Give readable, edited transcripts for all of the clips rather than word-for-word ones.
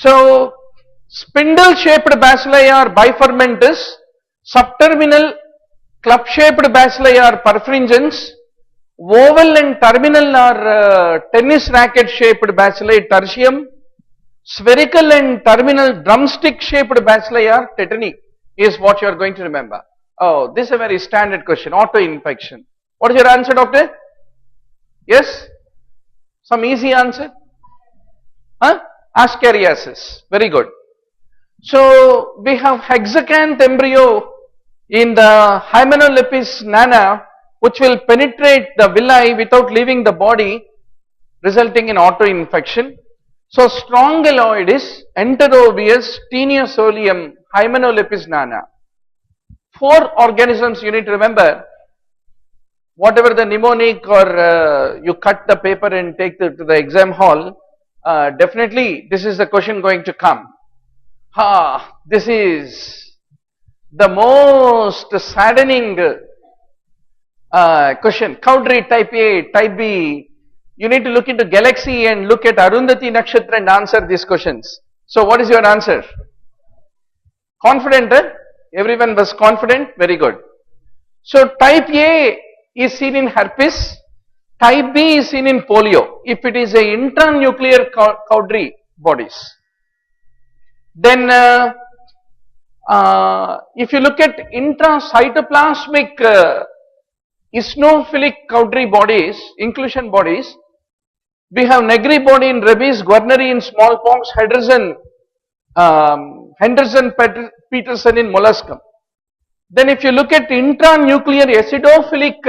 So, spindle-shaped bacilli are bifermentous, subterminal club-shaped bacilli are perfringens, oval and terminal are tennis racket-shaped bacilli tertium, spherical and terminal drumstick-shaped bacilli are tetani, is what you are going to remember. Oh, this is a very standard question, auto-infection. What is your answer, doctor? Yes? Some easy answer? Huh? Ascariasis. Very good. So, we have hexacanth embryo in the Hymenolipis nana, which will penetrate the villi without leaving the body, resulting in auto-infection. So, strongyloid is Enterobius teneosolium Hymenolipis nana. 4 organisms you need to remember. Whatever the mnemonic or you cut the paper and take to the exam hall, definitely this is the question going to come. This is the most saddening question. Cowdrey type A, type B. You need to look into galaxy and look at Arundhati Nakshatra and answer these questions. So what is your answer? Confident? Everyone was confident? Very good. So type A is seen in herpes, type B is seen in polio, if it is a intranuclear Cowdrey bodies. Then if you look at intracytoplasmic eosinophilic Cowdrey bodies, inclusion bodies, we have Negri body in rabies, Guarneri in smallpox, Henderson-Peterson in molluscum. Then if you look at intranuclear acidophilic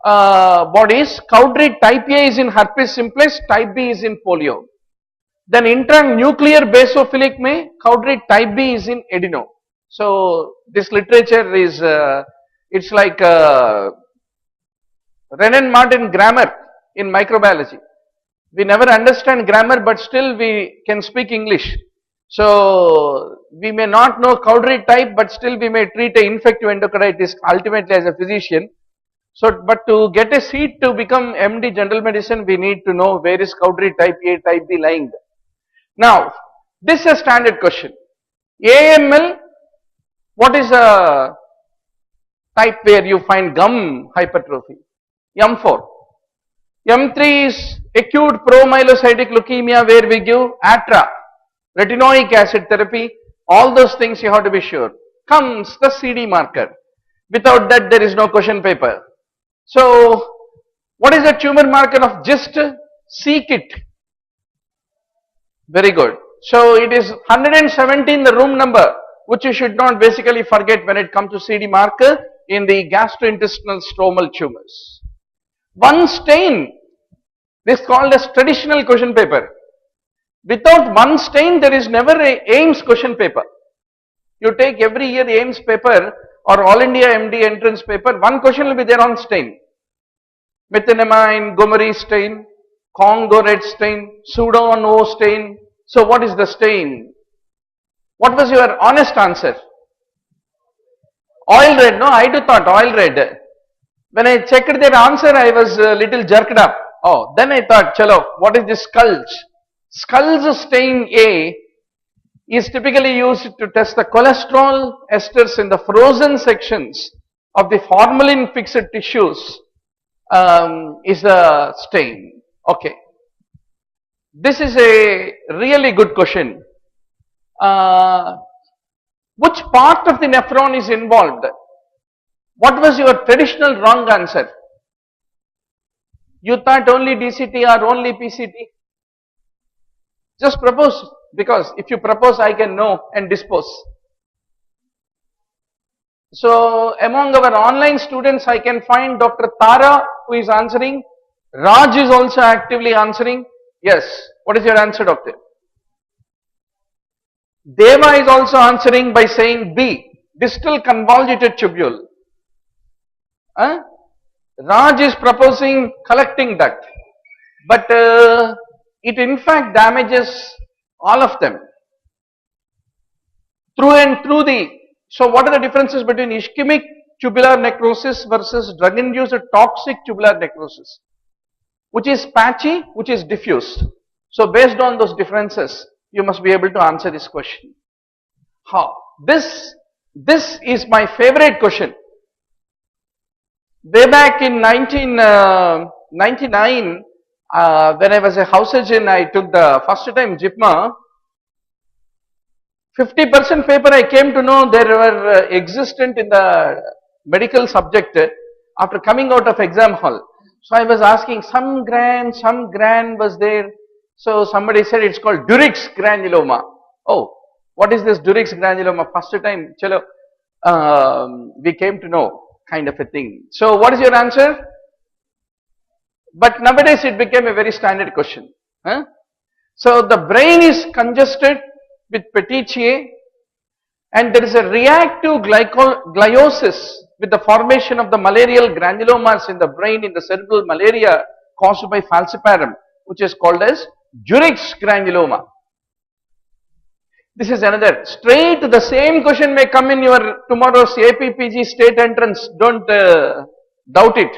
bodies, Cowdrey type A is in herpes simplex, type B is in polio. Then intranuclear basophilic में Cowdrey type B is in adeno. So this literature is it's like Renan Martin grammar in microbiology. We never understand grammar, but still we can speak English. So we may not know Cowdrey type, but still we may treat an infective endocarditis ultimately as a physician. So, but to get a seat to become MD general medicine, we need to know where is Cowdrey type A, type B lying. Now, this is a standard question. AML, what is a type where you find gum hypertrophy? M4. M3 is acute promyelocytic leukemia where we give ATRA, retinoic acid therapy. All those things you have to be sure. Comes the CD marker. Without that there is no question paper. So, what is the tumor marker of GIST? c-KIT. Very good. So, it is 117 the room number which you should not basically forget when it comes to CD marker in the gastrointestinal stromal tumors. One stain, this is called as traditional question paper. Without one stain, there is never a AIIMS question paper. You take every year AIIMS paper or All India MD entrance paper, one question will be there on stain. Methenamine, Gomery stain, Congo red stain, Sudan O stain. So what is the stain? What was your honest answer? Oil red, no, I too thought oil red. When I checked their answer, I was a little jerked up. Oh, then I thought, chalo, what is this skulls? Skulls stain A is typically used to test the cholesterol esters in the frozen sections of the formalin fixed tissues is a stain. Okay. This is a really good question. Which part of the nephron is involved? What was your traditional wrong answer? You thought only DCT or only PCT? Just propose, because if you propose I can know and dispose. So among our online students I can find Dr. Tara who is answering. Raj is also actively answering. Yes. What is your answer, doctor? Deva is also answering by saying B, distal convoluted tubule. Raj is proposing collecting duct, but it in fact damages all of them through and through the. So what are the differences between ischemic tubular necrosis versus drug induced toxic tubular necrosis? Which is patchy, which is diffuse. So based on those differences, you must be able to answer this question. How? This is my favorite question. Way back in 1999, when I was a house agent, I took the first time JIPMA. 50% paper I came to know there were existent in the medical subject after coming out of exam hall. So I was asking some gran was there. So somebody said it's called Durix granuloma. Oh, what is this Durix granuloma? First time, chalo, we came to know, kind of a thing. So what is your answer? But nowadays it became a very standard question. Huh? So the brain is congested with petechiae and there is a reactive gliosis with the formation of the malarial granulomas in the brain in the cerebral malaria caused by falciparum, which is called as Jurix granuloma. This is another. Straight the same question may come in your tomorrow's APPG state entrance. Don't doubt it.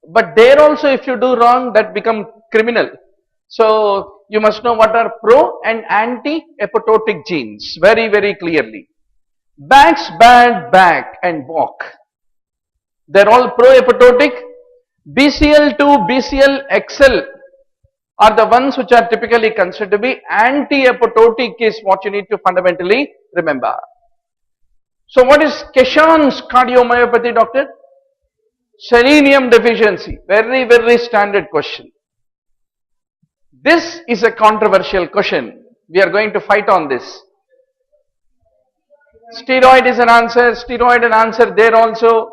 But there also if you do wrong, that become criminal. So you must know what are pro and anti-apoptotic genes very, very clearly. Backs bad back and walk. They're all pro-apoptotic. BCL2, BCL-XL are the ones which are typically considered to be anti-apoptotic is what you need to fundamentally remember. So what is Keshan's cardiomyopathy, doctor? Selenium deficiency. Very, very standard question. This is a controversial question. We are going to fight on this. Steroid is an answer. Steroid an answer there also.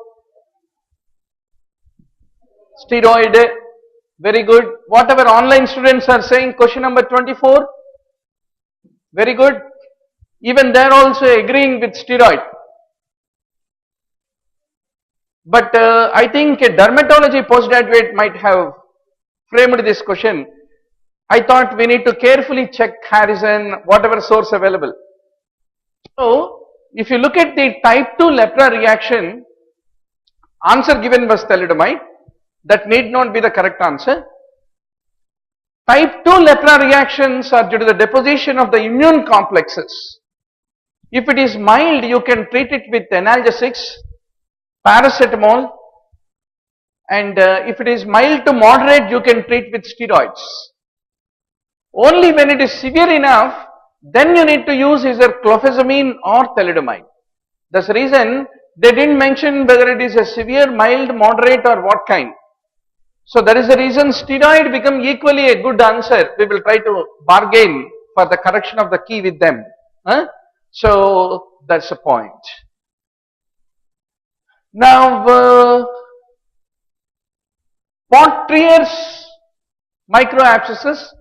Steroid. Very good. Whatever online students are saying, question number 24. Very good. Even they are also agreeing with steroid. But I think a dermatology postgraduate might have framed this question. I thought we need to carefully check Harrison, whatever source available. So, if you look at the type 2 lepra reaction, answer given was thalidomide. That need not be the correct answer. Type 2 lepra reactions are due to the deposition of the immune complexes. If it is mild, you can treat it with analgesics, paracetamol, and if it is mild to moderate, you can treat with steroids. Only when it is severe enough, then you need to use either clofazimine or thalidomide. That's the reason they didn't mention whether it is a severe, mild, moderate or what kind. So that is the reason steroid become equally a good answer. We will try to bargain for the correction of the key with them. Huh? So that's the point. Now, Pottrier's microabscesses,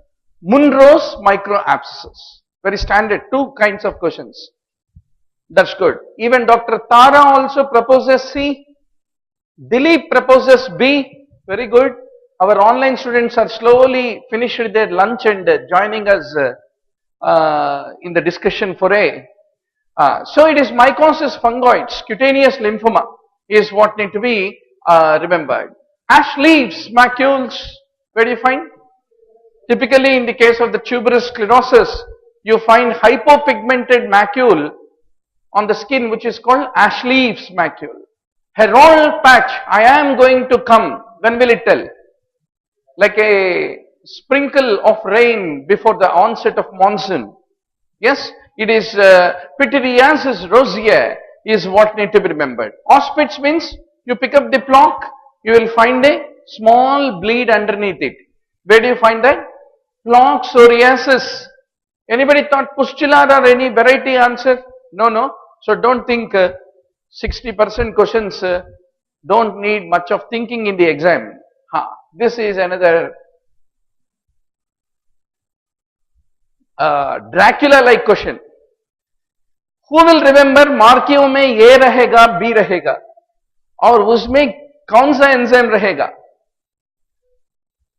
Munro's microabscesses. Very standard, two kinds of questions. That's good. Even Dr. Tara also proposes C. Dilip proposes B. Very good. Our online students are slowly finished their lunch and joining us in the discussion foray. So it is mycosis fungoides, cutaneous lymphoma is what need to be remembered. Ash leaves, macules, where do you find? Typically in the case of the tuberous sclerosis, you find hypopigmented macule on the skin which is called ash leaves macule. Herald patch, I am going to come. When will it tell? Like a sprinkle of rain before the onset of monsoon. Yes, it is pityriasis rosea is what need to be remembered. Auspitz means you pick up the block, you will find a small bleed underneath it. Where do you find that? Flock psoriasis. Anybody thought pustula or any variety answer? No, no. So don't think 60% questions don't need much of thinking in the exam. This is another Dracula-like question. Who will remember मार्कियों में ये रहेगा B रहेगा और उसमें कौन सा enzyme रहेगा?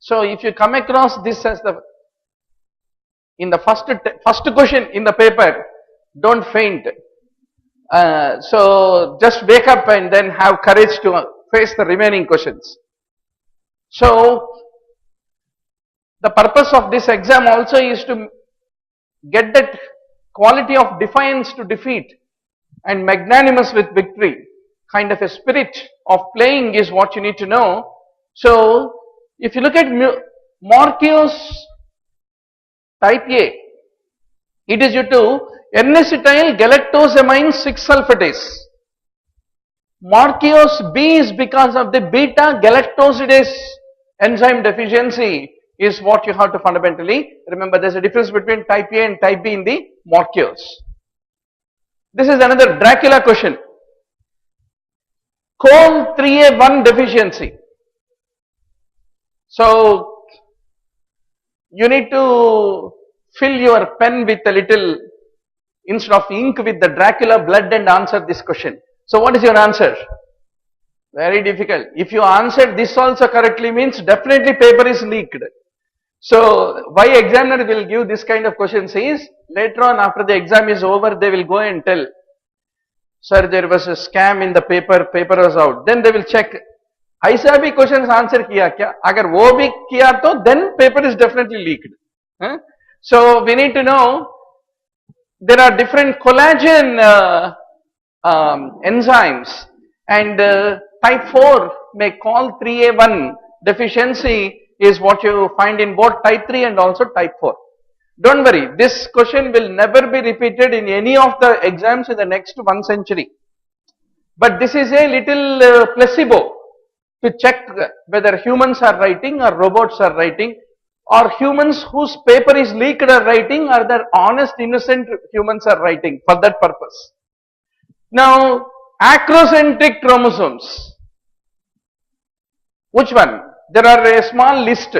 So if you come across this as the in the first question in the paper, don't faint. So just wake up and then have courage to face the remaining questions. So The purpose of this exam also is to get that quality of defiance to defeat and magnanimous with victory. Kind of a spirit of playing is what you need to know. So, if you look at Morque's type A, it is due to N-acetyl galactosamine 6-sulfatase. Morque's B is because of the beta galactosidase enzyme deficiency is what you have to fundamentally remember. There is a difference between type A and type B in the Morque's. This is another Dracula question. Col 3A1 deficiency. So, you need to fill your pen with a little, instead of ink, with the Dracula blood and answer this question. So, what is your answer? Very difficult. If you answered this also correctly, means definitely paper is leaked. So, why examiner will give this kind of questions is, later on after the exam is over, they will go and tell, sir, there was a scam in the paper was out. Then they will check, ऐसा भी questions answer किया क्या? अगर वो भी किया तो then paper is definitely leaked. So we need to know there are different collagen enzymes, and type 4 may call 3A1 deficiency is what you find in both type 3 and also type 4. Don't worry, this question will never be repeated in any of the exams in the next 1 century. But this is a little placebo to check whether humans are writing or robots are writing, or humans whose paper is leaked are writing, or the honest innocent humans are writing for that purpose. Now, acrocentric chromosomes. Which one? There are a small list.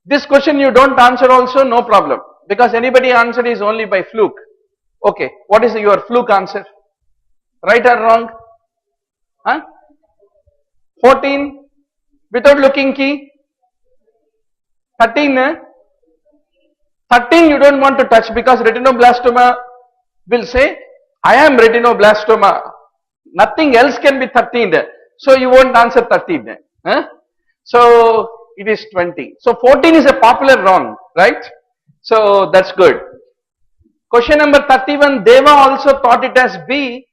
This question you don't answer also, no problem, because anybody answer is only by fluke. Okay, what is your fluke answer? Right or wrong? 14 without looking key. 13 you don't want to touch, because retinoblastoma will say, I am retinoblastoma. Nothing else can be 13. So you won't answer 13. So it is 20. So 14 is a popular wrong, right? So that's good. Question number 31, Deva also thought it as B,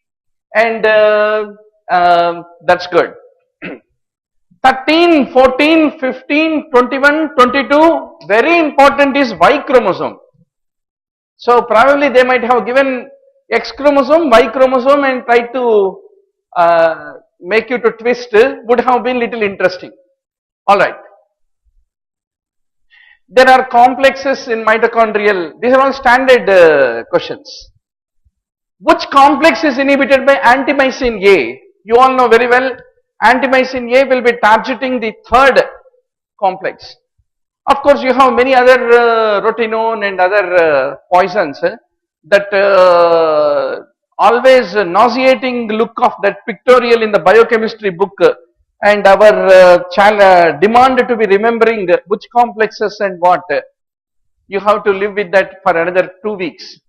and that's good. 13, 14, 15, 21, 22, very important is Y chromosome. So probably they might have given X chromosome, Y chromosome and tried to make you to twist, would have been little interesting. Alright. There are complexes in mitochondrial, these are all standard questions. Which complex is inhibited by antimycin A? You all know very well, antimycin A will be targeting the third complex. Of course, you have many other rotenone and other poisons that always nauseating look of that pictorial in the biochemistry book, and our demand to be remembering which complexes and what. You have to live with that for another 2 weeks.